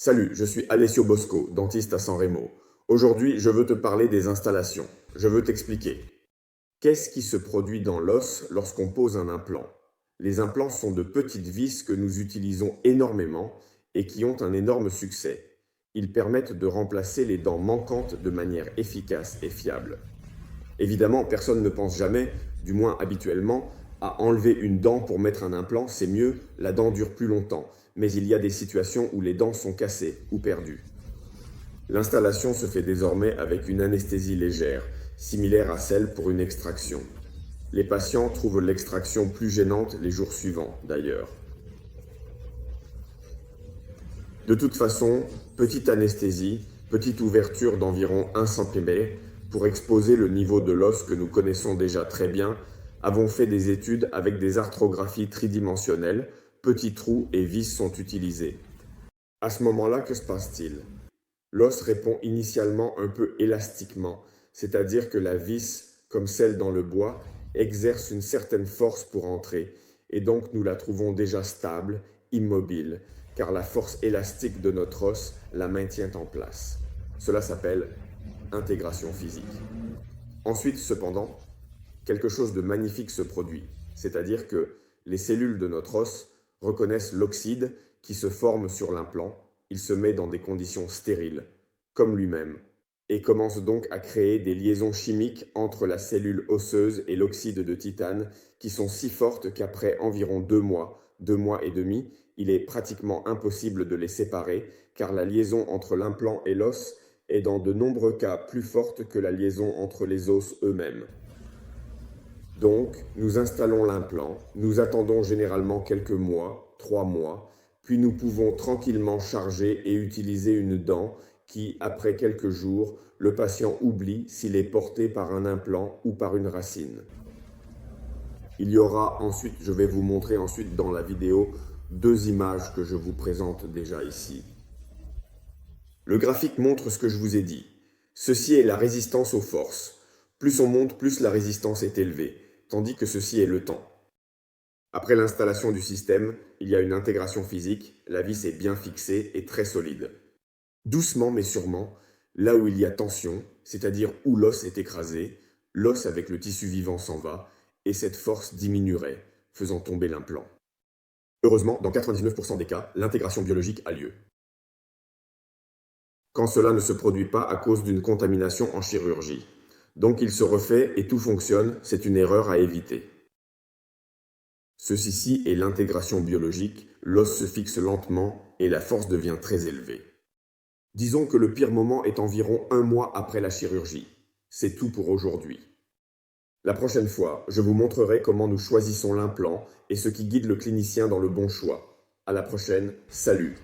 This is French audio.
Salut, je suis Alessio Bosco, dentiste à San Remo. Aujourd'hui, je veux te parler des installations. Je veux t'expliquer. Qu'est-ce qui se produit dans l'os lorsqu'on pose un implant? Les implants sont de petites vis que nous utilisons énormément et qui ont un énorme succès. Ils permettent de remplacer les dents manquantes de manière efficace et fiable. Évidemment, personne ne pense jamais, du moins habituellement, à enlever une dent pour mettre un implant, c'est mieux, la dent dure plus longtemps. Mais il y a des situations où les dents sont cassées ou perdues. L'installation se fait désormais avec une anesthésie légère, similaire à celle pour une extraction. Les patients trouvent l'extraction plus gênante les jours suivants, d'ailleurs. De toute façon, petite anesthésie, petite ouverture d'environ 1 cm pour exposer le niveau de l'os que nous connaissons déjà très bien, avons fait des études avec des arthrographies tridimensionnelles, petits trous et vis sont utilisés. À ce moment-là, que se passe-t-il? L'os répond initialement un peu élastiquement, c'est-à-dire que la vis, comme celle dans le bois, exerce une certaine force pour entrer, et donc nous la trouvons déjà stable, immobile, car la force élastique de notre os la maintient en place. Cela s'appelle intégration physique. Ensuite, cependant, quelque chose de magnifique se produit, c'est-à-dire que les cellules de notre os reconnaissent l'oxyde qui se forme sur l'implant, il se met dans des conditions stériles, comme lui-même, et commence donc à créer des liaisons chimiques entre la cellule osseuse et l'oxyde de titane qui sont si fortes qu'après environ 2 mois et demi, il est pratiquement impossible de les séparer car la liaison entre l'implant et l'os est dans de nombreux cas plus forte que la liaison entre les os eux-mêmes. Donc, nous installons l'implant, nous attendons généralement quelques mois, 3 mois, puis nous pouvons tranquillement charger et utiliser une dent qui, après quelques jours, le patient oublie s'il est porté par un implant ou par une racine. Il y aura ensuite, je vais vous montrer ensuite dans la vidéo, 2 images que je vous présente déjà ici. Le graphique montre ce que je vous ai dit. Ceci est la résistance aux forces. Plus on monte, plus la résistance est élevée, tandis que ceci est le temps. Après l'installation du système, il y a une intégration physique, la vis est bien fixée et très solide. Doucement mais sûrement, là où il y a tension, c'est-à-dire où l'os est écrasé, l'os avec le tissu vivant s'en va, et cette force diminuerait, faisant tomber l'implant. Heureusement, dans 99% des cas, l'intégration biologique a lieu. Quand cela ne se produit pas à cause d'une contamination en chirurgie. Donc il se refait et tout fonctionne, c'est une erreur à éviter. Ceci-ci est l'intégration biologique, l'os se fixe lentement et la force devient très élevée. Disons que le pire moment est environ 1 mois après la chirurgie. C'est tout pour aujourd'hui. La prochaine fois, je vous montrerai comment nous choisissons l'implant et ce qui guide le clinicien dans le bon choix. À la prochaine, salut!